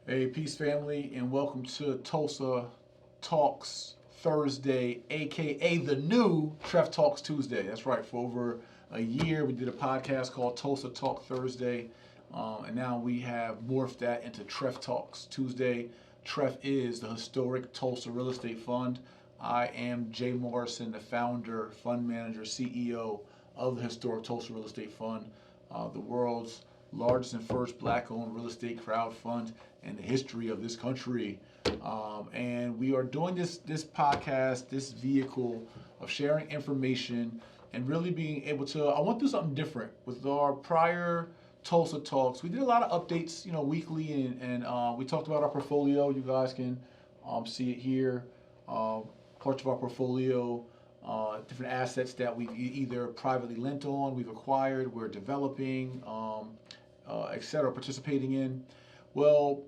Hey, peace family, and welcome to Tulsa Talks Thursday, aka the new TREF Talks Tuesday. That's right. For over a year, we did a podcast called Tulsa Talk Thursday, and now we have morphed that into TREF Talks Tuesday. TREF is the historic Tulsa Real Estate Fund. I am Jay Morrison, the founder, fund manager, CEO of the historic Tulsa Real Estate Fund, the world's largest and first black-owned real estate crowd fund in the history of this country. And we are doing this podcast, this vehicle of sharing information and really being able to. I want to do something different with our prior Tulsa talks. We did a lot of updates, weekly, and we talked about our portfolio. You guys can see it here. Parts of our portfolio, different assets that we've either privately lent on, we've acquired, we're developing, etc., participating in. Well,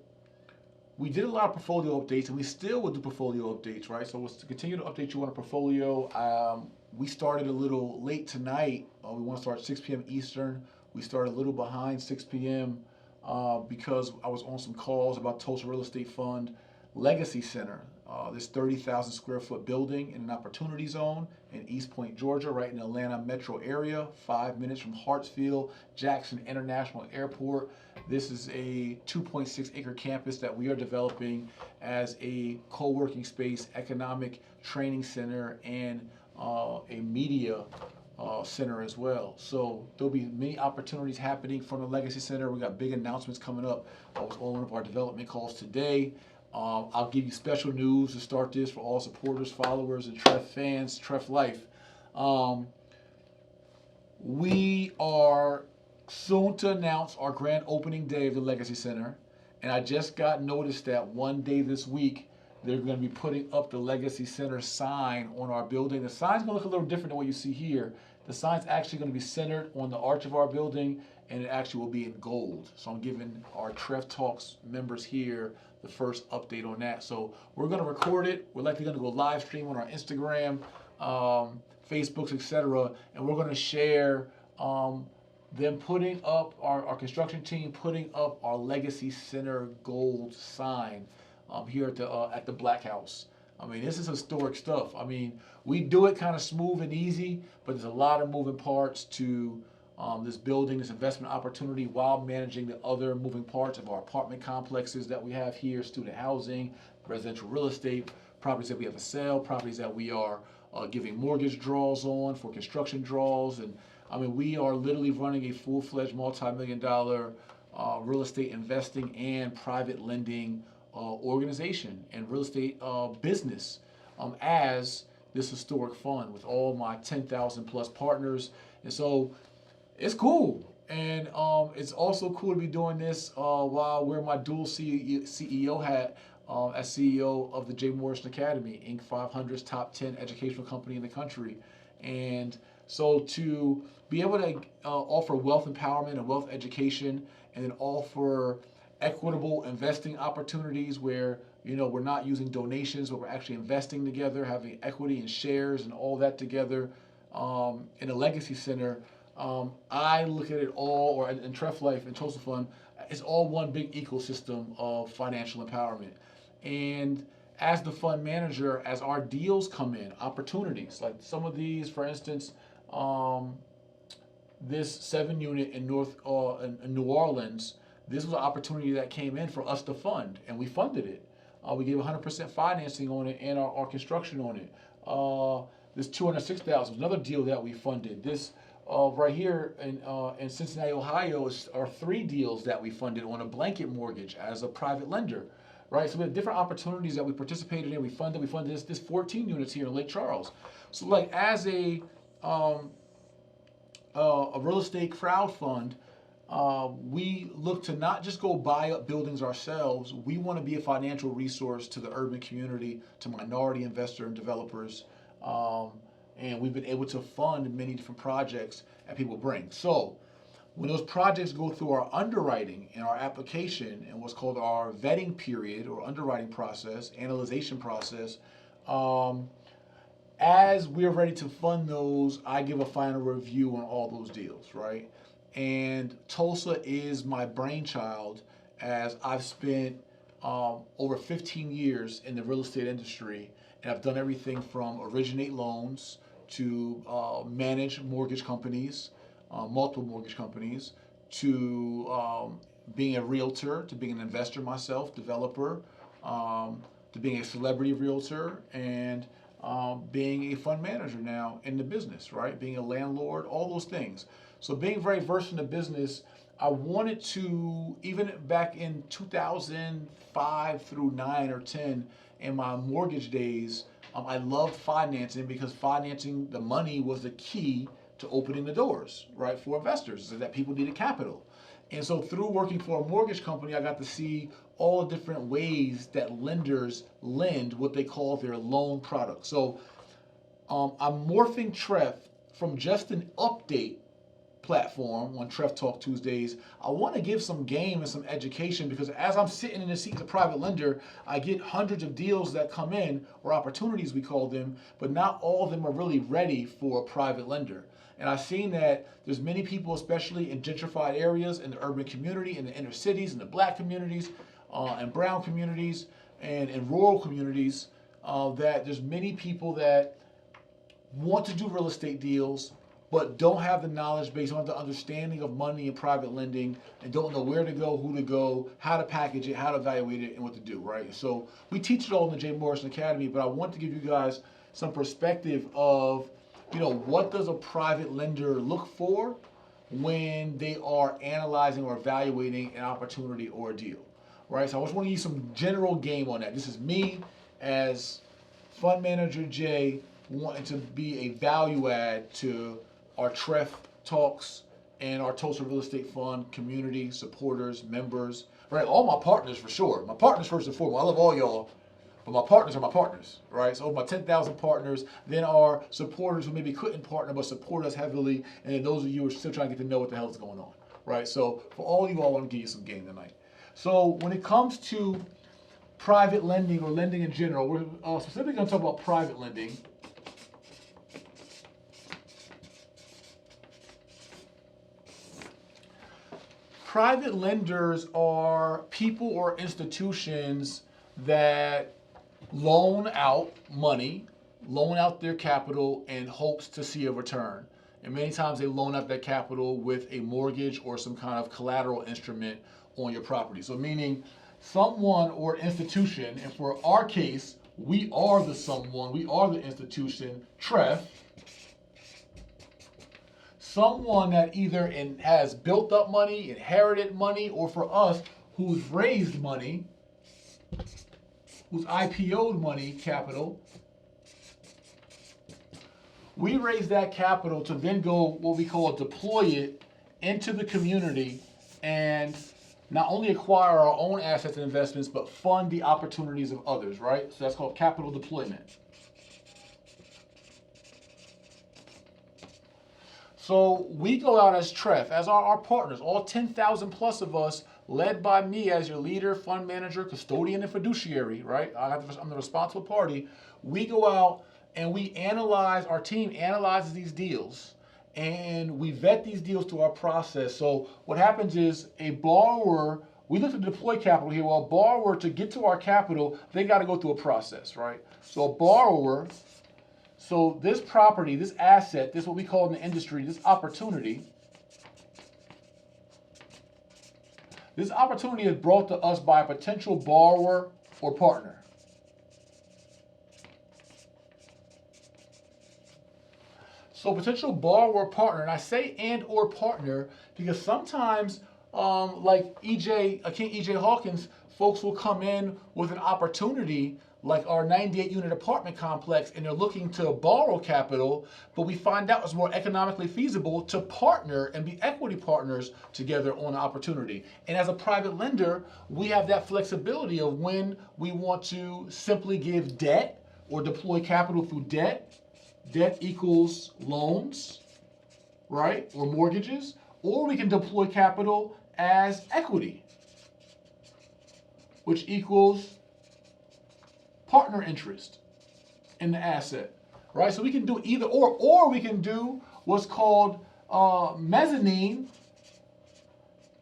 we did a lot of portfolio updates, and we still will do portfolio updates, right? So we'll continue to update you on a portfolio. We started a little late tonight. We want to start at 6 p.m. Eastern. We started a little behind 6 p.m. Because I was on some calls about Tulsa Real Estate Fund Legacy Center. This 30,000 square foot building in an opportunity zone in East Point, Georgia, right in the Atlanta metro area, 5 minutes from Hartsfield Jackson International Airport. This is a 2.6 acre campus that we are developing as a co-working space, economic training center, and a media center as well. So there'll be many opportunities happening from the Legacy Center. We got big announcements coming up. I was on one of our development calls today. I'll give you special news to start this for all supporters, followers, and TREF fans, TREF Life. We are soon to announce our grand opening day of the Legacy Center. And I just got notice that one day this week, they're going to be putting up the Legacy Center sign on our building. The sign's going to look a little different than what you see here. The sign's actually going to be centered on the arch of our building, and it actually will be in gold. So I'm giving our TREF Talks members here the first update on that. So we're going to record it. We're likely going to go live stream on our Instagram, Facebooks, etc. And we're going to share them putting up, our construction team putting up our Legacy Center gold sign here at the Black House. I mean, this is historic stuff. I mean, we do it kind of smooth and easy, but there's a lot of moving parts to this building, this investment opportunity, while managing the other moving parts of our apartment complexes that we have here, student housing, residential real estate, properties that we have to sell, properties that we are giving mortgage draws on for construction draws. And I mean, we are literally running a full-fledged multi-million-dollar real estate investing and private lending organization and real estate business as this historic fund with all my 10,000 plus partners. And so it's cool. And it's also cool to be doing this while wearing my dual CEO hat as CEO of the J. Morrison Academy, Inc. 500's top 10 educational company in the country. And so to be able to offer wealth empowerment and wealth education, and then offer equitable investing opportunities where we're not using donations, but we're actually investing together, having equity and shares and all that together in a legacy center. I look at it all, or in TREF Life and Tulsa Fund, it's all one big ecosystem of financial empowerment. And as the fund manager, as our deals come in, opportunities like some of these, for instance, this 7 unit in in New Orleans, this was an opportunity that came in for us to fund, and we funded it. We gave 100% financing on it and our construction on it. This 206,000 was another deal that we funded. This right here in Cincinnati, Ohio, are 3 deals that we funded on a blanket mortgage as a private lender, right? So we have different opportunities that we participated in. We funded this 14 units here in Lake Charles. So like as a real estate crowd fund, we look to not just go buy up buildings ourselves. We want to be a financial resource to the urban community, to minority investor and developers. And we've been able to fund many different projects that people bring. So when those projects go through our underwriting and our application and what's called our vetting period or underwriting process, analyzation process, as we're ready to fund those, I give a final review on all those deals, right? And Tulsa is my brainchild, as I've spent over 15 years in the real estate industry, and I've done everything from originate loans to manage mortgage companies, multiple mortgage companies, to being a realtor, to being an investor myself, developer, to being a celebrity realtor, and being a fund manager now in the business, right? Being a landlord, all those things. So being very versed in the business, I wanted to, even back in 2005 through 9 or 10, in my mortgage days, I loved financing because financing the money was the key to opening the doors, right, for investors, so that people needed capital. And so through working for a mortgage company, I got to see all the different ways that lenders lend what they call their loan product. So I'm morphing TREF from just an update platform on TREF Talk Tuesdays. I want to give some game and some education, because as I'm sitting in the seat as a private lender, I get hundreds of deals that come in, or opportunities we call them, but not all of them are really ready for a private lender. And I've seen that there's many people, especially in gentrified areas, in the urban community, in the inner cities, in the black communities, and brown communities, and in rural communities, that there's many people that want to do real estate deals, but don't have the knowledge base, don't have the understanding of money and private lending, and don't know where to go, who to go, how to package it, how to evaluate it, and what to do, right? So we teach it all in the J. Morrison Academy, but I want to give you guys some perspective of, what does a private lender look for when they are analyzing or evaluating an opportunity or a deal, right? So I just want to use some general game on that. This is me as Fund Manager Jay wanting to be a value add to our TREF Talks and our Tulsa Real Estate Fund community, supporters, members, right? All my partners for sure. My partners first and foremost. I love all y'all, but my partners are my partners, right? So my 10,000 partners, then our supporters who maybe couldn't partner but support us heavily, and then those of you who are still trying to get to know what the hell is going on, right? So for all of you, I want to give you some game tonight. So when it comes to private lending or lending in general, we're specifically going to talk about private lending. Private lenders are people or institutions that loan out money, loan out their capital in hopes to see a return. And many times they loan out that capital with a mortgage or some kind of collateral instrument on your property. So meaning someone or institution, and for our case, we are the someone, we are the institution, TREF, someone that either has built up money, inherited money, or for us, who's raised money, who's IPO'd money, capital. We raise that capital to then go, what we call deploy it into the community and not only acquire our own assets and investments, but fund the opportunities of others, right? So that's called capital deployment. So we go out as TREF, as our partners, all 10,000 plus of us, led by me as your leader, fund manager, custodian, and fiduciary, right? I'm the responsible party. We go out and we analyze, our team analyzes these deals, and we vet these deals through our process. So what happens is a borrower, we look to deploy capital here. Well, a borrower, to get to our capital, they got to go through a process, right? So a borrower, so this property, this asset, this is what we call in the industry, this opportunity is brought to us by a potential borrower or partner. So potential borrower or partner, and I say and or partner because sometimes, like King E.J. Hawkins, folks will come in with an opportunity like our 98 unit apartment complex, and they're looking to borrow capital, but we find out it's more economically feasible to partner and be equity partners together on an opportunity. And as a private lender, we have that flexibility of when we want to simply give debt or deploy capital through debt. Debt equals loans, right, or mortgages, or we can deploy capital as equity, which equals partner interest in the asset, right? So we can do either or we can do what's called mezzanine,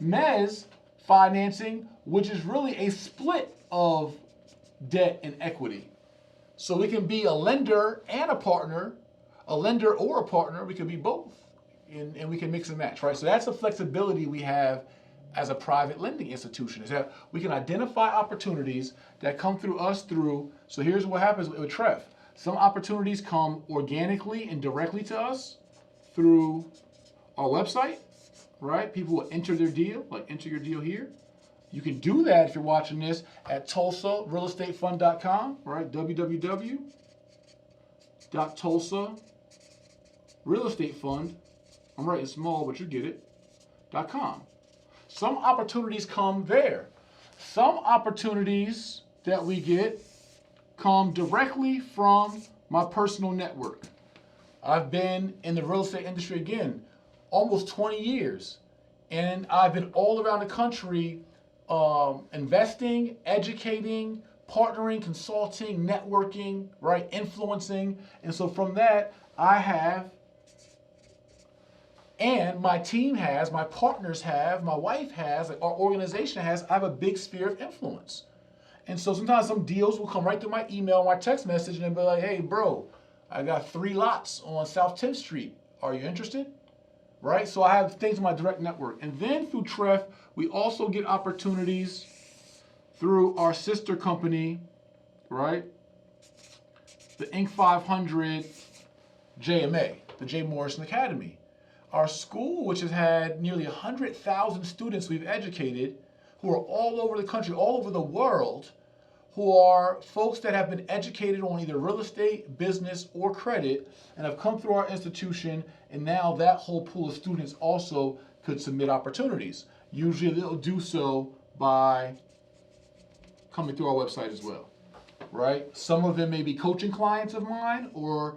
mezz financing, which is really a split of debt and equity. So we can be a lender and a partner, a lender or a partner, we can be both, and we can mix and match, right? So that's the flexibility we have as a private lending institution, is that we can identify opportunities that come through us through, so here's what happens with TREF. Some opportunities come organically and directly to us through our website, right? People will enter their deal, like enter your deal here. You can do that if you're watching this at TulsaRealEstateFund.com, right? www.TulsaRealEstateFund, I'm writing small, but you get it, .com. Some opportunities come there. Some opportunities that we get come directly from my personal network. I've been in the real estate industry, again, almost 20 years. And I've been all around the country investing, educating, partnering, consulting, networking, right, influencing. And so from that, I have, and my team has, my partners have, my wife has, our organization has, I have a big sphere of influence. And so sometimes some deals will come right through my email, my text message, and they'll be like, hey, bro, I got 3 lots on South 10th Street. Are you interested? Right? So I have things in my direct network. And then through TREF, we also get opportunities through our sister company, right? The Inc. 500 JMA, the J. Morrison Academy. Our school, which has had nearly 100,000 students we've educated, who are all over the country, all over the world, who are folks that have been educated on either real estate, business, or credit, and have come through our institution, and now that whole pool of students also could submit opportunities. Usually they'll do so by coming through our website as well, right? Some of them may be coaching clients of mine, or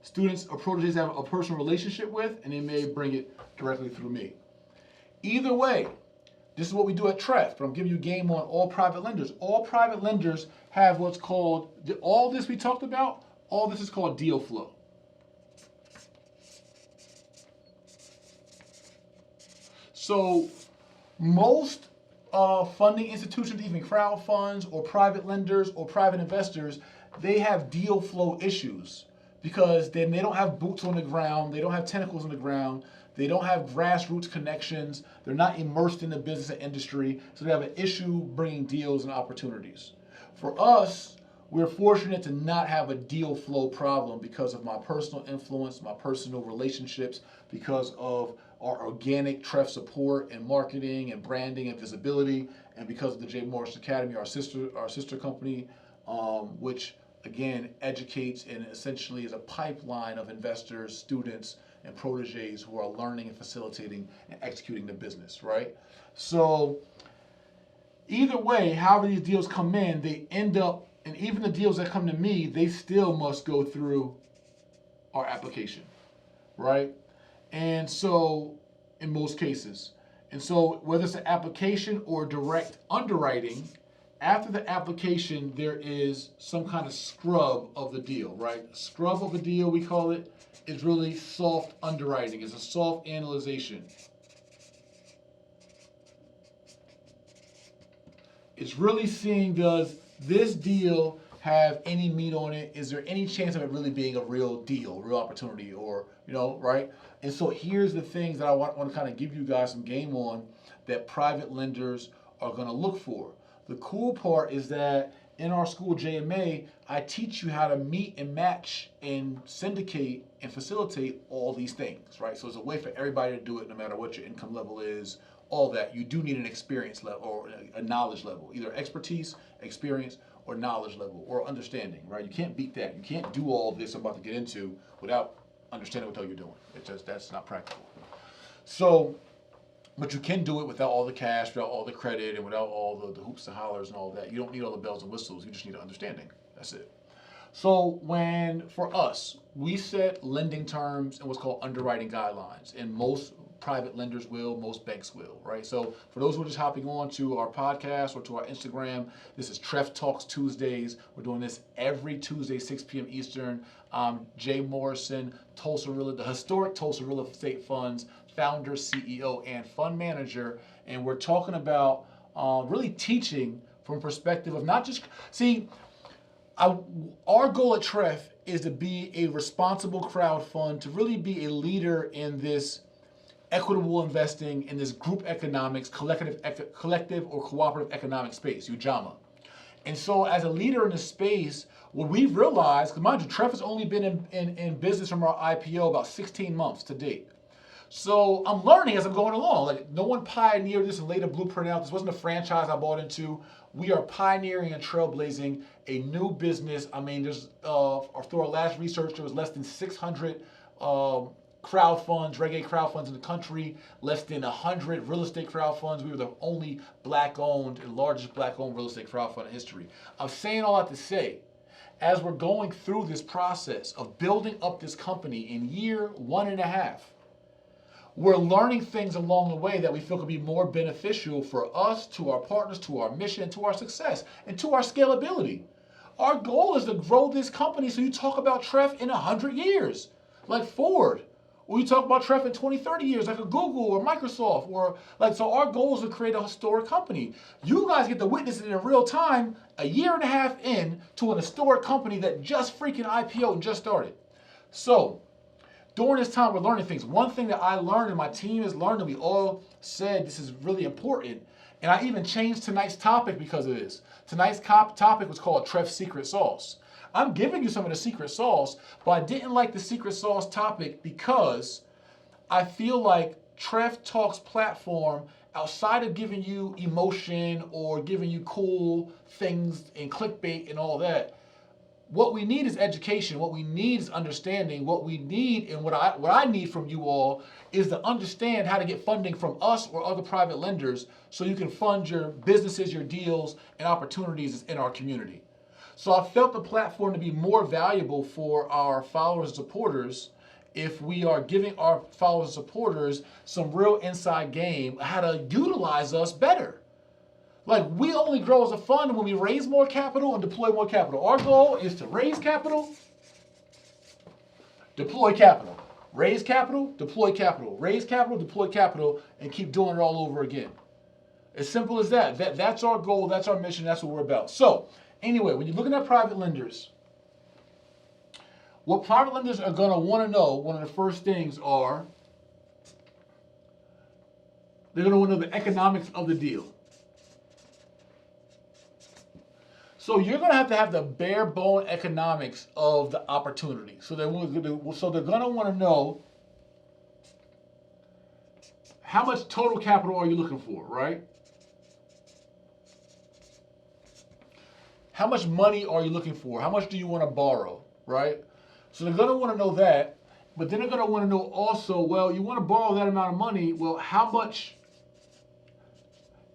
students or proteges have a personal relationship with, and they may bring it directly through me. Either way, this is what we do at TREF, but I'm giving you game on all private lenders. All private lenders have what's called, all this we talked about, all this is called deal flow. So most funding institutions, even crowd funds or private lenders or private investors, they have deal flow issues because then they don't have boots on the ground, they don't have tentacles on the ground, they don't have grassroots connections, they're not immersed in the business and industry, so they have an issue bringing deals and opportunities. For us, we're fortunate to not have a deal flow problem because of my personal influence, my personal relationships, because of our organic TREF support and marketing and branding and visibility, and because of the J. Morrison Academy, our sister company, which again educates and essentially is a pipeline of investors, students, and proteges who are learning and facilitating and executing the business, right? So either way, however these deals come in, they end up, and even the deals that come to me, they still must go through our application, right? And so, in most cases. And so, whether it's an application or direct underwriting, after the application, there is some kind of scrub of the deal, right? Scrub of a deal, we call it, is really soft underwriting. It's a soft analyzation. It's really seeing, does this deal have any meat on it? Is there any chance of it really being a real deal, real opportunity, or, you know, right? And so here's the things that I want to kind of give you guys some game on that private lenders are going to look for. The cool part is that in our school, JMA, I teach you how to meet and match and syndicate and facilitate all these things, right? So it's a way for everybody to do it no matter what your income level is, all that. You do need an experience level or a knowledge level, either expertise, experience, or knowledge level, or understanding, right? You can't beat that. You can't do all this I'm about to get into without understanding what the hell you're doing. It's just, that's not practical. So, but you can do it without all the cash, without all the credit, and without all the hoops and hollers and all that. You don't need all the bells and whistles. You just need an understanding. That's it. So when, for us, we set lending terms and what's called underwriting guidelines, and most private lenders will, most banks will, right? So for those who are just hopping on to our podcast or to our Instagram, this is TREF Talks Tuesdays. We're doing this every Tuesday, 6 p.m. Eastern. Jay Morrison, the historic Tulsa Real Estate Fund's founder, CEO, and fund manager, and we're talking about really teaching from a perspective of not just, see, our goal at TREF is to be a responsible crowd fund, to really be a leader in this equitable investing, in this group economics, collective or cooperative economic space, UJAMA. And so as a leader in this space, what we've realized, because mind you, TREF has only been in business from our IPO about 16 months to date. So I'm learning as I'm going along. Like, no one pioneered this and laid a blueprint out. This wasn't a franchise I bought into. We are pioneering and trailblazing a new business. I mean, there's through our last research, there was less than 600 crowd funds, reggae crowd funds in the country, less than 100 real estate crowd funds. We were the only black-owned and largest black-owned real estate crowd fund in history. I'm saying all that to say, as we're going through this process of building up this company in year 1.5, we're learning things along the way that we feel could be more beneficial for us, to our partners, to our mission, to our success, and to our scalability. Our goal is to grow this company so you talk about TREF in 100 years, like Ford. Or you talk about TREF in 20, 30 years, like a Google or Microsoft. Or like, so our goal is to create a historic company. You guys get to witness it in real time, 1.5 years in to an historic company that just freaking IPO'd and just started. So, during this time, we're learning things. One thing that I learned and my team has learned, and we all said this is really important, and I even changed tonight's topic because of this. Tonight's topic was called TREF Secret Sauce. I'm giving you some of the secret sauce, but I didn't like the secret sauce topic because I feel like TREF Talks platform, outside of giving you emotion or giving you cool things and clickbait and all that, what we need is education. What we need is understanding. What we need, and what I need from you all, is to understand how to get funding from us or other private lenders so you can fund your businesses, your deals, and opportunities in our community. So I felt the platform to be more valuable for our followers and supporters if we are giving our followers and supporters some real inside game, how to utilize us better. Like, we only grow as a fund when we raise more capital and deploy more capital. Our goal is to raise capital, deploy capital. Raise capital, deploy capital. Raise capital, deploy capital, and keep doing it all over again. As simple as that. That's our goal, that's our mission, that's what we're about. So, anyway, when you're looking at private lenders, what private lenders are going to want to know, one of the first things are, they're going to want to know the economics of the deal. So you're going to have the bare bone economics of the opportunity. So they're going to want to know how much total capital are you looking for, right? How much money are you looking for? How much do you want to borrow, right? So they're going to want to know that, but then they're going to want to know also, well, you want to borrow that amount of money. Well, how much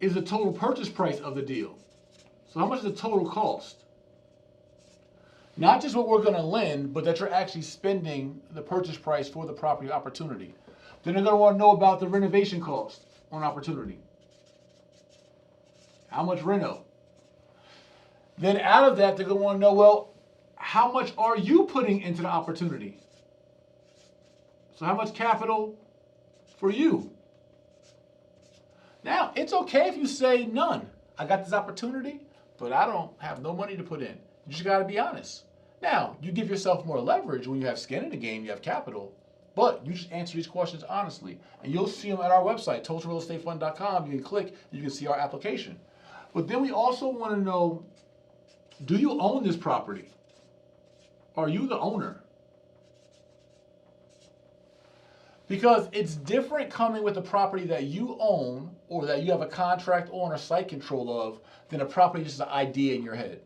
is the total purchase price of the deal? So how much is the total cost? Not just what we're going to lend, but that you're actually spending the purchase price for the property opportunity. Then they're going to want to know about the renovation cost on opportunity. How much reno? Then out of that, they're going to want to know, well, how much are you putting into the opportunity? So how much capital for you? Now, it's okay if you say none. I got this opportunity, but I don't have no money to put in. You just got to be honest. Now, you give yourself more leverage when you have skin in the game, you have capital, but you just answer these questions honestly. And you'll see them at our website, tulsarealestatefund.com. You can click, and you can see our application. But then we also want to know, do you own this property? Are you the owner? Because it's different coming with a property that you own or that you have a contract on or site control of than a property just an idea in your head.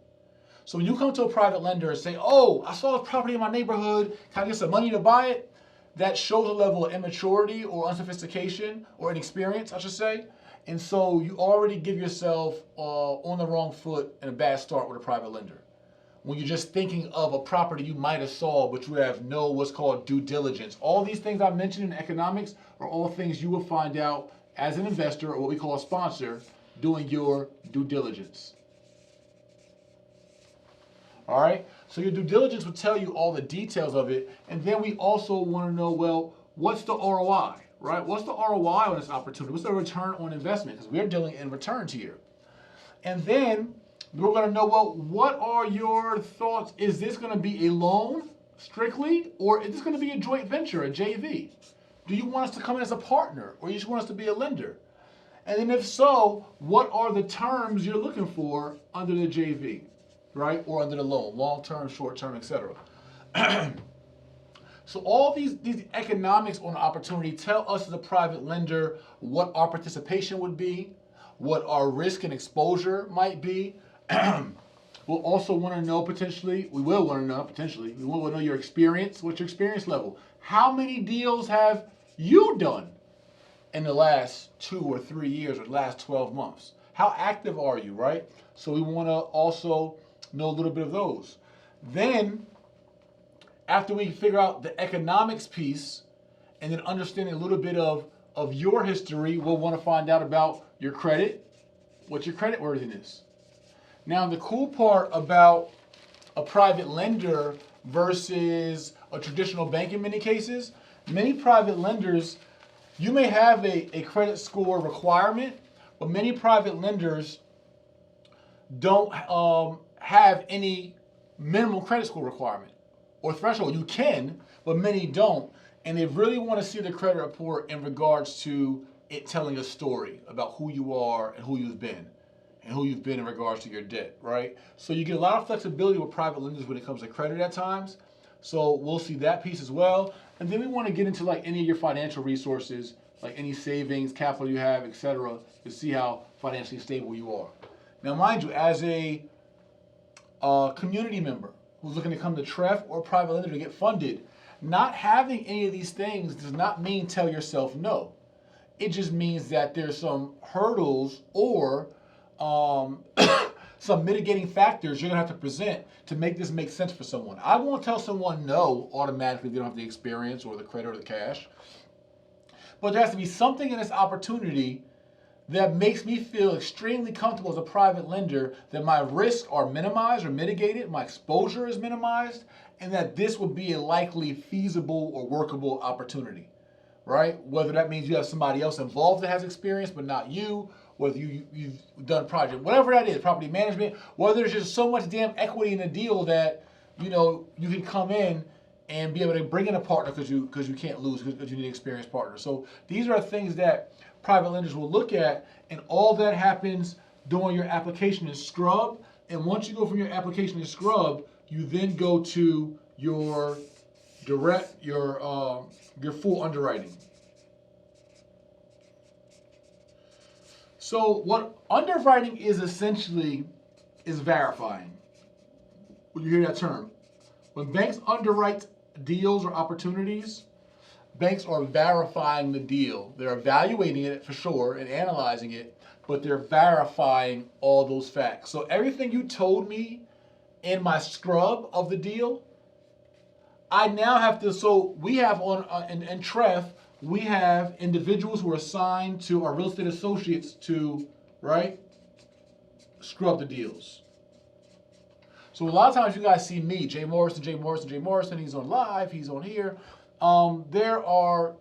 So when you come to a private lender and say, oh, I saw a property in my neighborhood, can I get some money to buy it? That shows a level of immaturity or unsophistication or inexperience, I should say. And so you already give yourself on the wrong foot and a bad start with a private lender. When you're just thinking of a property you might have saw, but you have no what's called due diligence. All these things I mentioned in economics are all things you will find out as an investor or what we call a sponsor doing your due diligence. All right? So your due diligence will tell you all the details of it. And then we also want to know, well, what's the ROI, right? What's the ROI on this opportunity? What's the return on investment? Because we're dealing in returns here. And then we're going to know, well, what are your thoughts? Is this going to be a loan strictly, or is this going to be a joint venture, a JV? Do you want us to come in as a partner, or you just want us to be a lender? And then if so, what are the terms you're looking for under the JV, right? Or under the loan, long-term, short-term, etc. So all these economics on the opportunity tell us as a private lender what our participation would be, what our risk and exposure might be. We'll also want to know potentially, we will want to know potentially, we will want to know your experience, what's your experience level. How many deals have you done in the last 2 or 3 years or the last 12 months? How active are you, right? So we want to also know a little bit of those. Then, after we figure out the economics piece and then understanding a little bit of your history, we'll want to find out about your credit. What's your credit worthiness? Now, the cool part about a private lender versus a traditional bank in many cases, many private lenders, you may have a credit score requirement, but many private lenders don't have any minimum credit score requirement or threshold. You can, but many don't. And they really want to see the credit report in regards to it telling a story about who you are and who you've been in regards to your debt, right? So you get a lot of flexibility with private lenders when it comes to credit at times. So we'll see that piece as well. And then we want to get into like any of your financial resources, like any savings, capital you have, etc., to see how financially stable you are. Now, mind you, as a community member who's looking to come to TREF or private lender to get funded, not having any of these things does not mean tell yourself no. It just means that there's some hurdles or some mitigating factors you're gonna have to present to make this make sense for someone. I won't tell someone no automatically if they don't have the experience or the credit or the cash. But there has to be something in this opportunity that makes me feel extremely comfortable as a private lender that my risks are minimized or mitigated, my exposure is minimized, and that this would be a likely feasible or workable opportunity, right? Whether that means you have somebody else involved that has experience but not you, whether you've done a project, whatever that is, property management, whether there's just so much damn equity in the deal that, you know, you can come in and be able to bring in a partner because you can't lose because you need an experienced partner. So these are things that private lenders will look at, and all that happens during your application is scrub. And once you go from your application to scrub, you then go to your full underwriting. So what underwriting is essentially is verifying. When you hear that term, when banks underwrite deals or opportunities, banks are verifying the deal. They're evaluating it for sure and analyzing it, but they're verifying all those facts. So everything you told me in my scrub of the deal, I now have to, so we have in TREF, we have individuals who are assigned to our real estate associates to, right, scrub the deals. So a lot of times you guys see me, Jay Morrison, he's on live, he's on here. There are,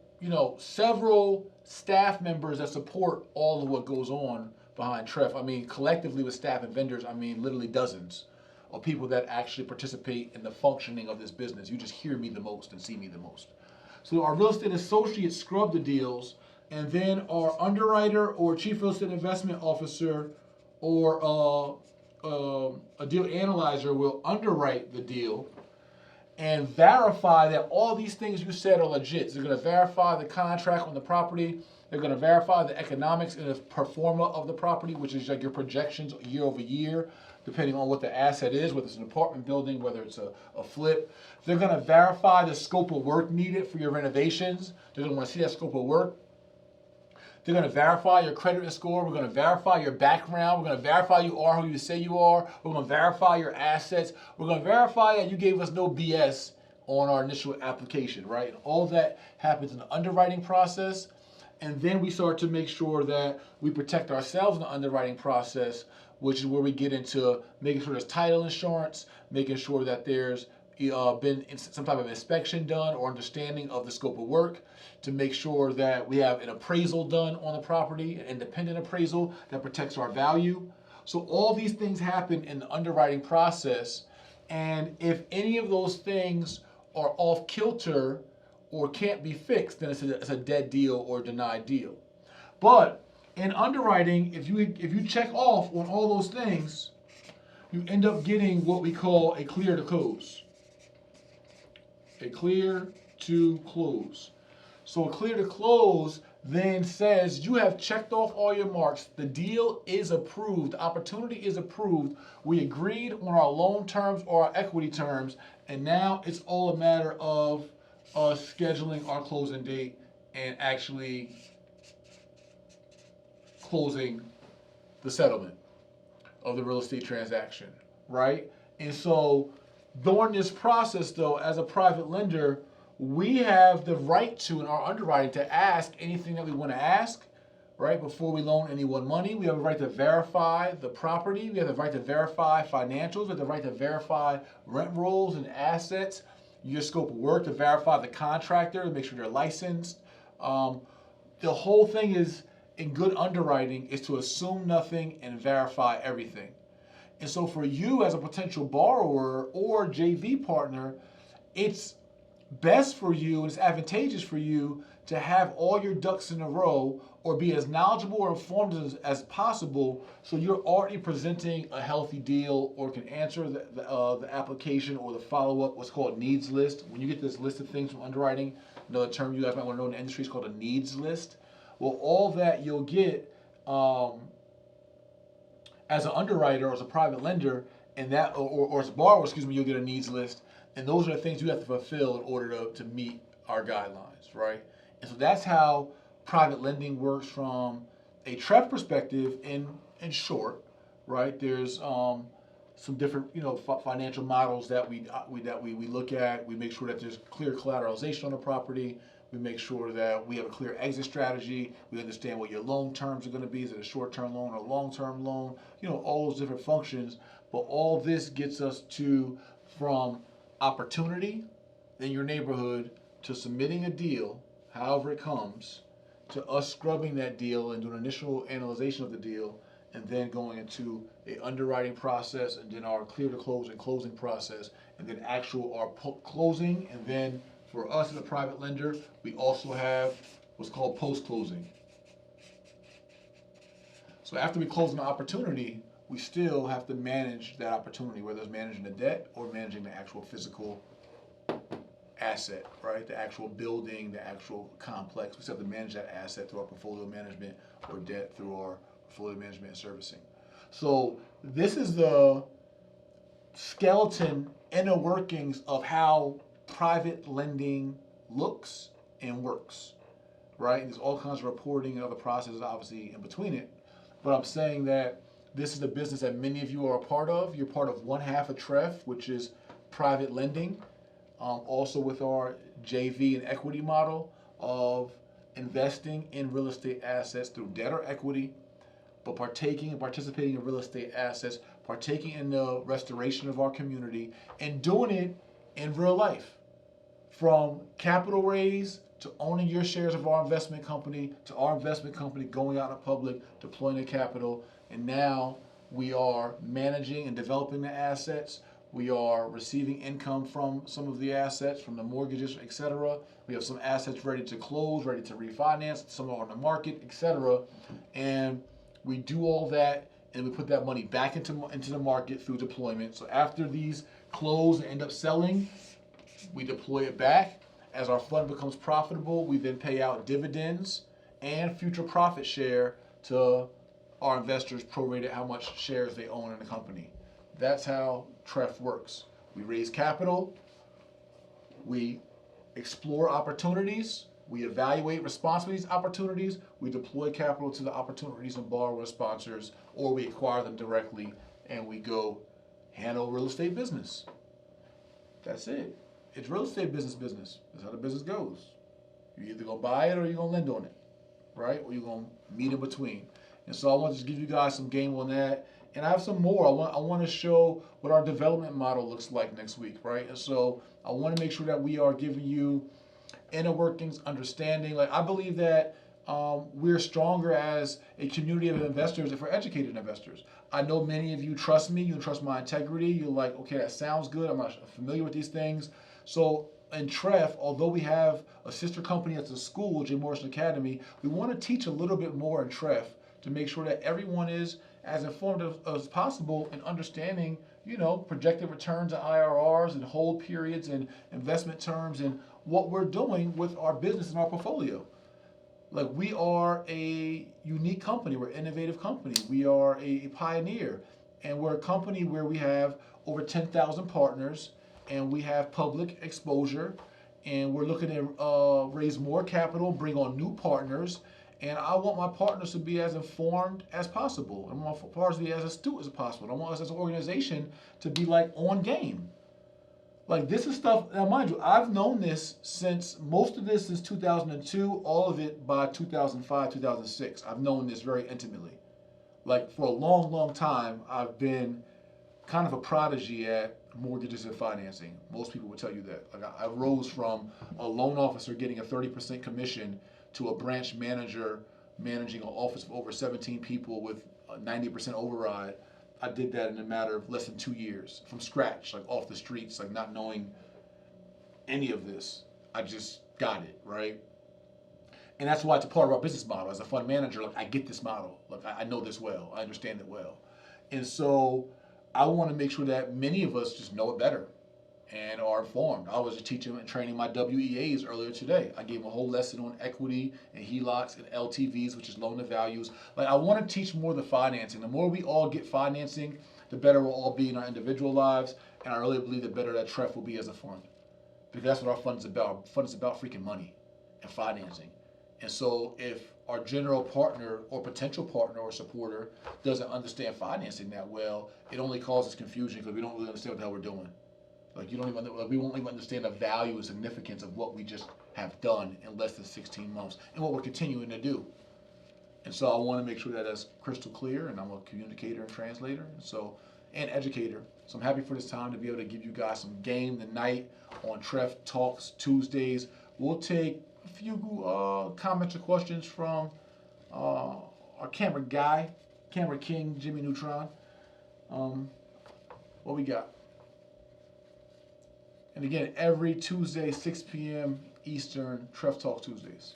several staff members that support all of what goes on behind TREF. I mean, collectively with staff and vendors, I mean, literally dozens of people that actually participate in the functioning of this business. You just hear me the most and see me the most. So our real estate associates scrub the deals, and then our underwriter or chief real estate investment officer or a deal analyzer will underwrite the deal and verify that all these things you said are legit. So they're going to verify the contract on the property. They're going to verify the economics and the pro forma of the property, which is like your projections year over year, depending on what the asset is, whether it's an apartment building, whether it's a flip. They're going to verify the scope of work needed for your renovations. They're going to want to see that scope of work. They're going to verify your credit score. We're going to verify your background. We're going to verify you are who you say you are. We're going to verify your assets. We're going to verify that you gave us no BS on our initial application, right? And all that happens in the underwriting process. And then we start to make sure that we protect ourselves in the underwriting process, which is where we get into making sure there's title insurance, making sure that there's been some type of inspection done or understanding of the scope of work, to make sure that we have an appraisal done on the property, an independent appraisal that protects our value. So all these things happen in the underwriting process, and if any of those things are off kilter or can't be fixed, then it's a dead deal or denied deal. But in underwriting, if you check off on all those things, you end up getting what we call a clear to close. A clear to close. So a clear to close then says you have checked off all your marks. The deal is approved. The opportunity is approved. We agreed on our loan terms or our equity terms, and now it's all a matter of us scheduling our closing date and actually closing the settlement of the real estate transaction, right? And so during this process, though, as a private lender, we have the right to, in our underwriting, to ask anything that we want to ask, right? Before we loan anyone money, we have a right to verify the property. We have the right to verify financials. We have the right to verify rent rolls and assets, your scope of work, to verify the contractor, to make sure they're licensed. The whole thing is, in good underwriting, is to assume nothing and verify everything. And so for you as a potential borrower or JV partner, it's best for you, and it's advantageous for you to have all your ducks in a row, or be as knowledgeable or informed as possible, so you're already presenting a healthy deal, or can answer the application or the follow-up, what's called needs list. When you get this list of things from underwriting, another term you guys might want to know in the industry is called a needs list. Well, all that you'll get as an underwriter or as a private lender, and that, or as a borrower, you'll get a needs list. And those are the things you have to fulfill in order to meet our guidelines, right? And so that's how private lending works from a TREF perspective in short, right? There's some different, financial models that we look at. We make sure that there's clear collateralization on the property. We make sure that we have a clear exit strategy. We understand what your loan terms are going to be. Is it a short-term loan or a long-term loan? All those different functions. But all this gets us from opportunity in your neighborhood to submitting a deal, however it comes, to us scrubbing that deal and doing an initial analyzation of the deal, and then going into a underwriting process, and then our clear to close and closing process, and then our closing. And then for us as a private lender, we also have what's called post-closing. So after we close an opportunity, we still have to manage that opportunity, whether it's managing the debt or managing the actual physical asset, right? The actual building, the actual complex. We still have to manage that asset through our portfolio management, or debt through our portfolio management and servicing. So this is the skeleton, inner workings of how private lending looks and works, right? And there's all kinds of reporting and other processes obviously in between it. But I'm saying that this is the business that many of you are a part of. You're part of one half of TREF, which is private lending. Also with our JV and equity model of investing in real estate assets through debt or equity, but partaking and participating in real estate assets, partaking in the restoration of our community, and doing it in real life. From capital raise to owning your shares of our investment company, to our investment company going out in the public, deploying the capital, and now we are managing and developing the assets. We are receiving income from some of the assets, from the mortgages, etc. We have some assets ready to close, ready to refinance, some are on the market, etc. And we do all that, and we put that money back into the market through deployment. So after these close and end up selling, we deploy it back. As our fund becomes profitable, we then pay out dividends and future profit share to our investors, prorated how much shares they own in the company. That's how TREF works. We raise capital, we explore opportunities, we evaluate responsibly these opportunities, we deploy capital to the opportunities and borrower sponsors, or we acquire them directly, and we go handle real estate business. That's it. It's real estate business. That's how the business goes. You're either gonna buy it or you're gonna lend on it, right? Or you're gonna meet in between. And so I want to just give you guys some game on that. And I have some more. I want to show what our development model looks like next week, right? And so I want to make sure that we are giving you inner workings, understanding. Like I believe that we're stronger as a community of investors if we're educated investors. I know many of you trust me. You trust my integrity. You're like, okay, that sounds good. I'm not familiar with these things. So in TREF, although we have a sister company at the school, Morrison Academy, we want to teach a little bit more in TREF to make sure that everyone is as informed as possible in understanding, projected returns and IRRs and hold periods and investment terms and what we're doing with our business and our portfolio. Like we are a unique company, we're an innovative company, we are a pioneer, and we're a company where we have over 10,000 partners and we have public exposure and we're looking to raise more capital, bring on new partners, and I want my partners to be as informed as possible. I want my partners to be as astute as possible. I want us as an organization to be like on game. Like this is stuff, now mind you, I've known this since, most of this since 2002, all of it by 2005, 2006. I've known this very intimately. Like for a long, long time, I've been kind of a prodigy at mortgages and financing. Most people would tell you that. Like I rose from a loan officer getting a 30% commission to a branch manager managing an office of over 17 people with a 90% override. I did that in a matter of less than 2 years, from scratch, like off the streets, like not knowing any of this. I just got it, right? And that's why it's a part of our business model. As a fund manager, like I get this model. Like I know this well. I understand it well. And so I want to make sure that many of us just know it better and are informed. I was teaching and training my WEAs earlier today. I gave a whole lesson on equity and HELOCs and LTVs, which is loan to values. Like I want to teach more of the financing. The more we all get financing, the better we'll all be in our individual lives. And I really believe the better that TREF will be as a fund. Because that's what our fund is about. Our fund is about freaking money and financing. And so if our general partner or potential partner or supporter doesn't understand financing that well, it only causes confusion because we don't really understand what the hell we're doing. Like we won't even understand the value and significance of what we just have done in less than 16 months and what we're continuing to do. And so I want to make sure that that's crystal clear, and I'm a communicator and translator, and educator. So I'm happy for this time to be able to give you guys some game tonight on TREF Talks Tuesdays. We'll take a few comments or questions from our camera guy, camera king, Jimmy Neutron. What we got? And again, every Tuesday, 6 p.m. Eastern, TREF Talks Tuesdays.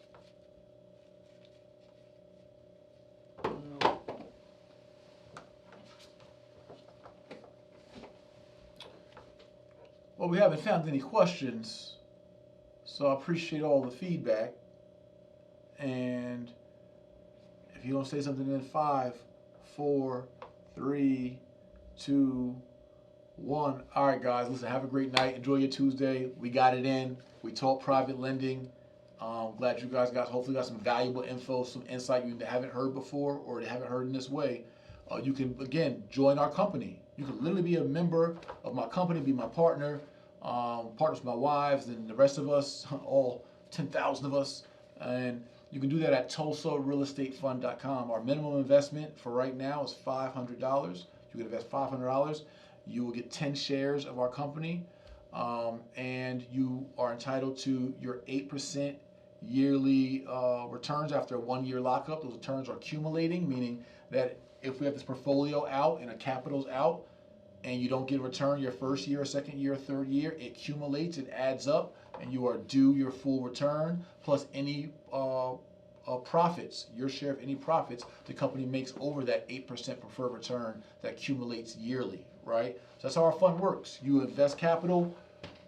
Well, we haven't found any questions, so I appreciate all the feedback. And if you don't say something in 5, 4, 3, 2, 1. All right, guys, listen, have a great night. Enjoy your Tuesday. We got it in. We taught private lending. Glad you guys hopefully got some valuable info, some insight you haven't heard before or you haven't heard in this way. You can, again, join our company. You can literally be a member of my company, be my partner, partners with my wives and the rest of us, all 10,000 of us. And you can do that at TulsaRealEstateFund.com. Our minimum investment for right now is $500. You can invest $500. You will get 10 shares of our company, and you are entitled to your 8% yearly returns after a 1-year lockup. Those returns are accumulating, meaning that if we have this portfolio out and a capital's out and you don't get a return your first year, second year, third year, it accumulates, it adds up, and you are due your full return plus any profits, your share of any profits the company makes over that 8% preferred return that accumulates yearly, right? So that's how our fund works. You invest capital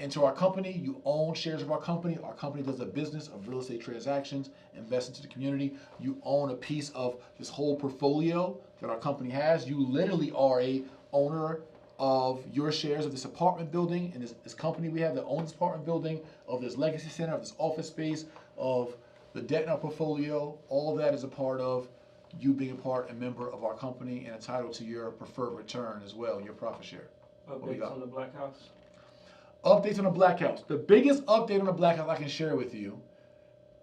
into our company, you own shares of our company. Our company does a business of real estate transactions, invest into the community. You own a piece of this whole portfolio that our company has. You literally are a owner of your shares of this apartment building and this company we have that owns this apartment building, of this legacy center, of this office space, of the debt in our portfolio. All of that is a part of you being a member of our company and entitled to your preferred return as well, your profit share. Updates on the Black House? Updates on the Black House. The biggest update on the Black House I can share with you,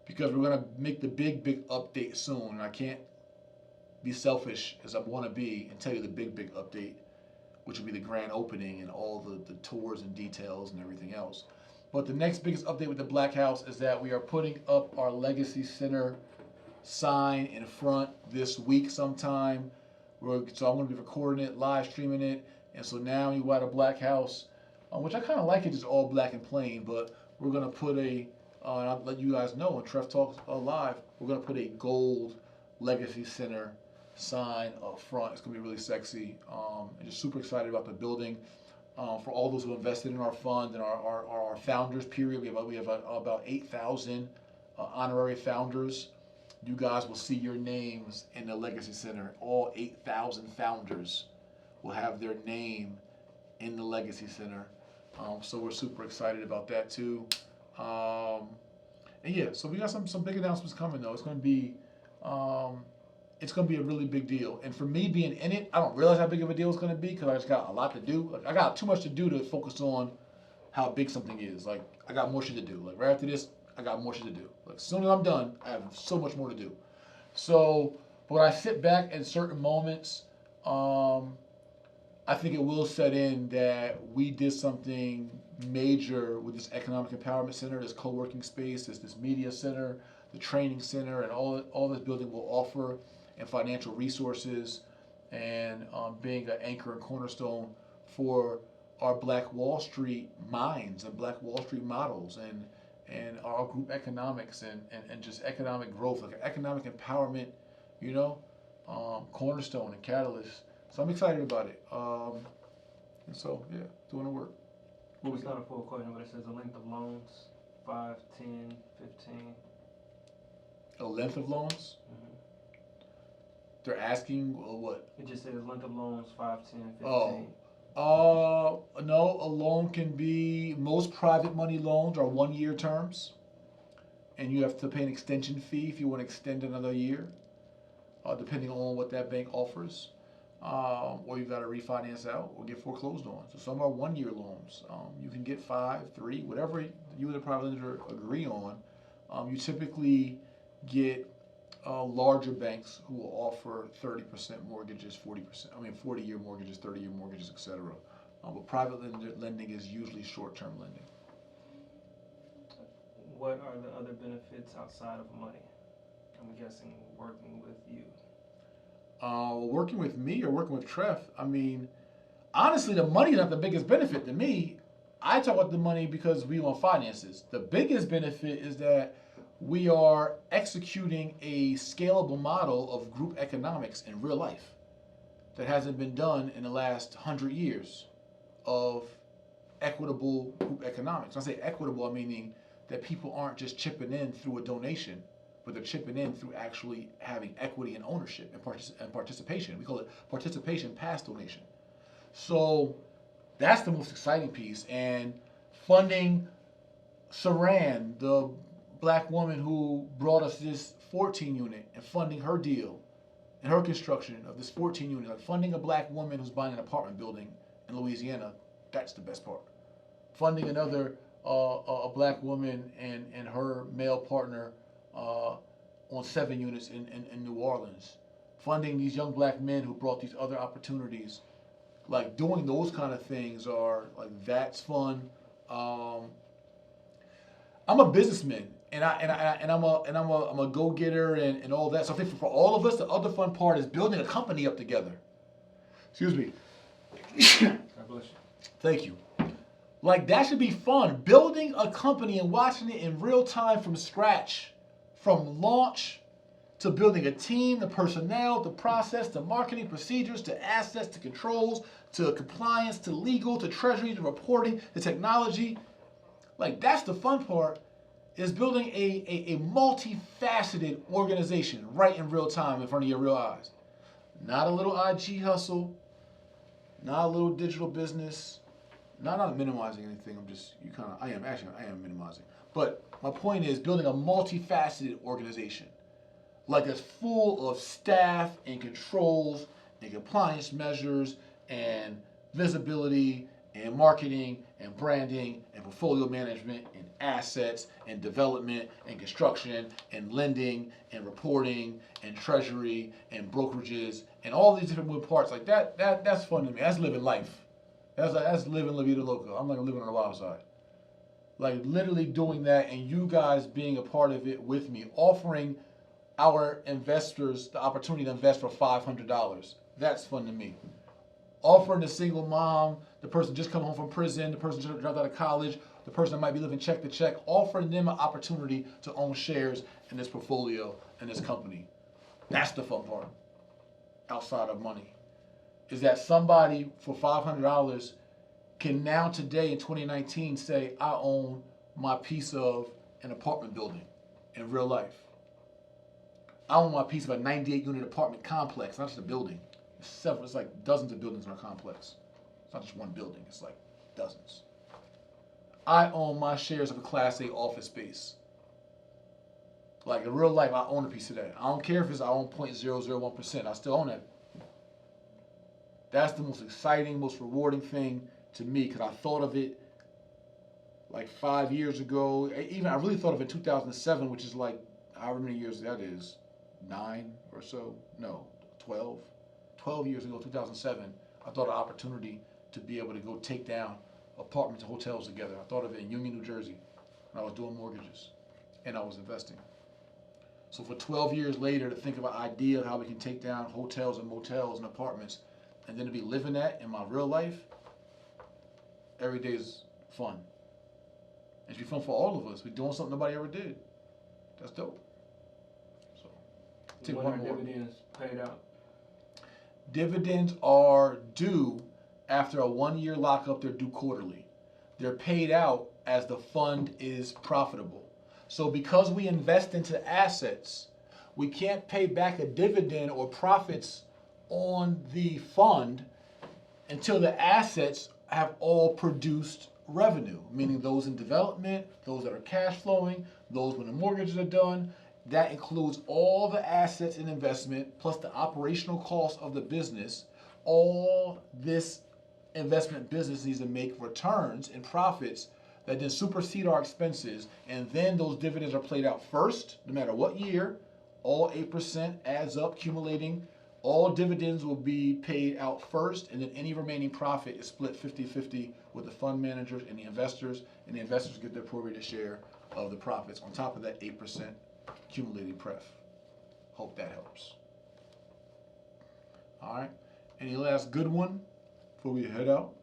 because we're going to make the big update soon, and I can't be selfish as I want to be and tell you the big update, which will be the grand opening and all the tours and details and everything else. But the next biggest update with the Black House is that we are putting up our Legacy Center sign in front this week sometime. So I'm going to be recording it, live streaming it, and so now you got a Black House, which I kind of like it, just all black and plain, but we're going to put and I'll let you guys know on TREF Talks live, we're going to put a gold Legacy Center sign up front. It's going to be really sexy. And just super excited about the building. For all those who invested in our fund and our founders period, we have about 8,000 honorary founders. You guys will see your names in the Legacy Center. All 8,000 founders will have their name in the Legacy Center. So we're super excited about that too. And yeah, so we got some big announcements coming though. It's going to be a really big deal. And for me being in it, I don't realize how big of a deal it's going to be because I just got a lot to do. Like, I got too much to do to focus on how big something is. Like, I got more shit to do. Like, right after this, I got more shit to do. Like, as soon as I'm done, I have so much more to do. So, when I sit back in certain moments, I think it will set in that we did something major with this Economic Empowerment Center, this co-working space, this media center, the training center, and all this building will offer, and financial resources, and being an anchor and cornerstone for our Black Wall Street minds and Black Wall Street models and our group economics and just economic growth, like economic empowerment, cornerstone and catalyst. So I'm excited about it. And so, yeah, doing the work. It's not a full question, but it says the length of loans, 5, 10, 15. A length of loans? Mm-hmm. They're asking what? It just says length of loans, 5, 10, 15. No, a loan can be, most private money loans are 1-year terms, and you have to pay an extension fee if you want to extend another year, depending on what that bank offers. Or you've got to refinance out or get foreclosed on. So some are 1-year loans. You can get 5, 3, whatever you and the private lender agree on. You typically get larger banks who will offer 30% mortgages, 40-year mortgages, 30-year mortgages, etc. But private lending is usually short-term lending. What are the other benefits outside of money? I'm guessing working with you. Working with me or working with TREF, honestly, the money is not the biggest benefit to me. I talk about the money because we want finances. The biggest benefit is that we are executing a scalable model of group economics in real life that hasn't been done in the last 100 years of equitable group economics. When I say equitable, meaning that people aren't just chipping in through a donation, but they're chipping in through actually having equity and ownership and participation. We call it participation past donation. So that's the most exciting piece. And funding Saran, the Black woman who brought us this 14 unit, and funding her deal and her construction of this 14 unit, like funding a Black woman who's buying an apartment building in Louisiana, that's the best part. Funding another a Black woman and her male partner on 7 units in New Orleans. Funding these young Black men who brought these other opportunities. Like, doing those kind of things are, like, that's fun. I'm a businessman, and I'm a go-getter and all that. So I think for all of us, the other fun part is building a company up together. Excuse me. God bless you. Thank you. Like, that should be fun. Building a company and watching it in real time from scratch, from launch to building a team, the personnel, the process, the marketing procedures, to assets, to controls, to compliance, to legal, to treasury, to reporting, to technology. Like, that's the fun part, is building a multifaceted organization right in real time in front of your real eyes. Not a little IG hustle, not a little digital business. Not minimizing anything. I am minimizing. But my point is building a multifaceted organization, like that's full of staff and controls and compliance measures and visibility and marketing and branding and portfolio management and assets and development and construction and lending and reporting and treasury and brokerages and all these different moving parts. Like that's fun to me. That's living life. That's living La Vida Loca. I'm like living on the wild side. Like literally doing that and you guys being a part of it with me, offering our investors the opportunity to invest for $500. That's fun to me. Offering the single mom, the person just come home from prison, the person just dropped out of college, the person that might be living check to check, offering them an opportunity to own shares in this portfolio in this company. That's the fun part. Outside of money, is that somebody for $500 can now today in 2019 say, I own my piece of an apartment building in real life. I own my piece of a 98 unit apartment complex, not just a building. It's like dozens of buildings in our complex. It's not just one building, it's like dozens. I own my shares of a Class A office space. Like in real life, I own a piece of that. I don't care if I own 0.001%, I still own it. That's the most exciting, most rewarding thing to me because I thought of it like 5 years ago. Even I really thought of it in 2007, which is like, however many years that is, 9 or so? No, 12. 12 years ago, 2007, I thought of an opportunity to be able to go take down apartments and hotels together. I thought of it in Union, New Jersey, and I was doing mortgages, and I was investing. So for 12 years later, to think of an idea of how we can take down hotels and motels and apartments, and then to be living that in my real life, every day is fun. It should be fun for all of us. We're doing something nobody ever did. That's dope. So, take when one are more. dividends paid out? Dividends are due after a 1 year lockup. They're due quarterly. They're paid out as the fund is profitable. So because we invest into assets, we can't pay back a dividend or profits on the fund until the assets have all produced revenue, meaning those in development, those that are cash flowing, those when the mortgages are done. That includes all the assets and investment plus the operational cost of the business. All this investment business needs to make returns and profits that then supersede our expenses, and then those dividends are played out first, no matter what year. All 8% adds up, accumulating. All dividends will be paid out first, and then any remaining profit is split 50-50 with the fund managers and the investors get their prorated share of the profits on top of that 8% accumulated pref. Hope that helps. All right. Any last good one before we head out?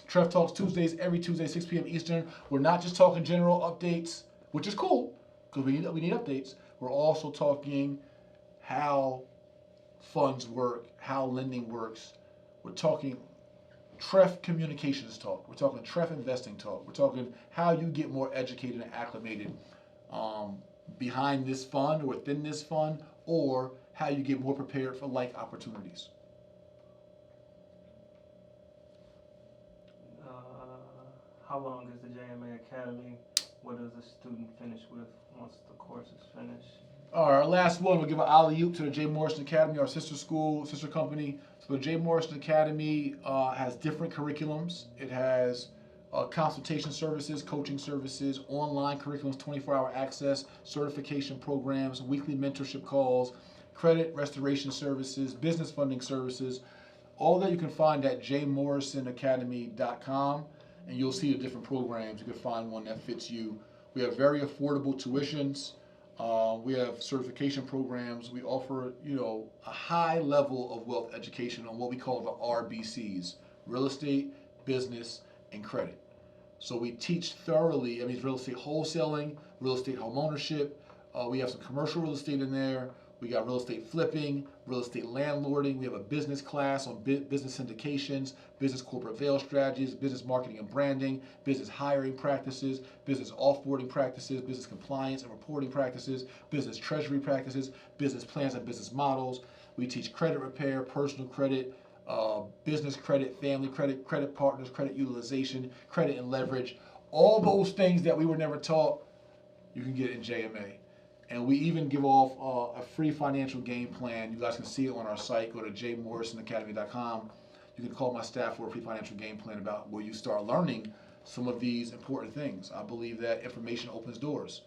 TREF Talks Tuesdays, every Tuesday, 6 p.m. Eastern. We're not just talking general updates, which is cool, because we need updates. We're also talking how funds work, how lending works. We're talking TREF communications talk. We're talking TREF investing talk. We're talking how you get more educated and acclimated behind this fund or within this fund, or how you get more prepared for like opportunities. How long is the JMA Academy? What does a student finish with once the course is finished? All right, our last one, we'll give an alley-oop to the J. Morrison Academy, our sister school, sister company. So the J. Morrison Academy has different curriculums. It has consultation services, coaching services, online curriculums, 24-hour access, certification programs, weekly mentorship calls, credit restoration services, business funding services. All that you can find at jmorrisonacademy.com, and you'll see the different programs. You can find one that fits you. We have very affordable tuitions. We have certification programs. We offer, a high level of wealth education on what we call the RBCs: real estate, business, and credit. So we teach thoroughly. I mean, real estate wholesaling, real estate home ownership. We have some commercial real estate in there. We got real estate flipping, real estate landlording. We have a business class on business syndications, business corporate veil strategies, business marketing and branding, business hiring practices, business offboarding practices, business compliance and reporting practices, business treasury practices, business plans and business models. We teach credit repair, personal credit, business credit, family credit, credit partners, credit utilization, credit and leverage. All those things that we were never taught, you can get in JMA. And we even give off a free financial game plan. You guys can see it on our site. Go to jmorrisonacademy.com. You can call my staff for a free financial game plan about where you start learning some of these important things. I believe that information opens doors.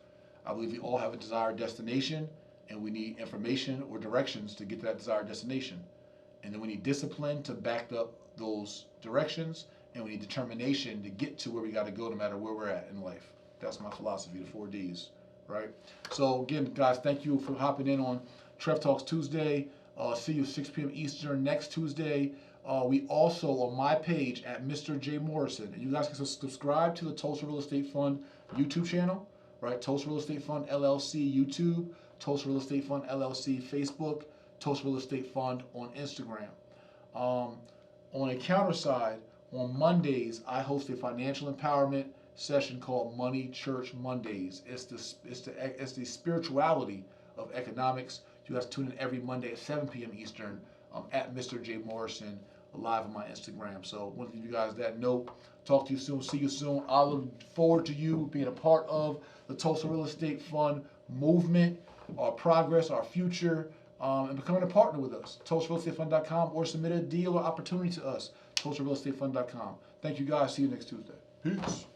I believe we all have a desired destination, and we need information or directions to get to that desired destination. And then we need discipline to back up those directions, and we need determination to get to where we got to go no matter where we're at in life. That's my philosophy, the 4Ds, right? So again, guys, thank you for hopping in on TREF Talks Tuesday. See you 6 p.m. Eastern next Tuesday. We also, on my page at Mr. J. Morrison, and you guys can subscribe to the Tulsa Real Estate Fund YouTube channel, right? Tulsa Real Estate Fund LLC YouTube, Tulsa Real Estate Fund LLC Facebook, Tulsa Real Estate Fund on Instagram. On a counter side, on Mondays, I host a financial empowerment session called Money Church Mondays. It's the spirituality of economics. You guys tune in every Monday at 7 p.m. Eastern at Mr. J. Morrison live on my Instagram. So I want to give you guys that note. Talk to you soon. See you soon. I look forward to you being a part of the Tulsa Real Estate Fund movement, our progress, our future, and becoming a partner with us. TulsaRealEstateFund.com, or submit a deal or opportunity to us. TulsaRealEstateFund.com. Thank you guys. See you next Tuesday. Peace.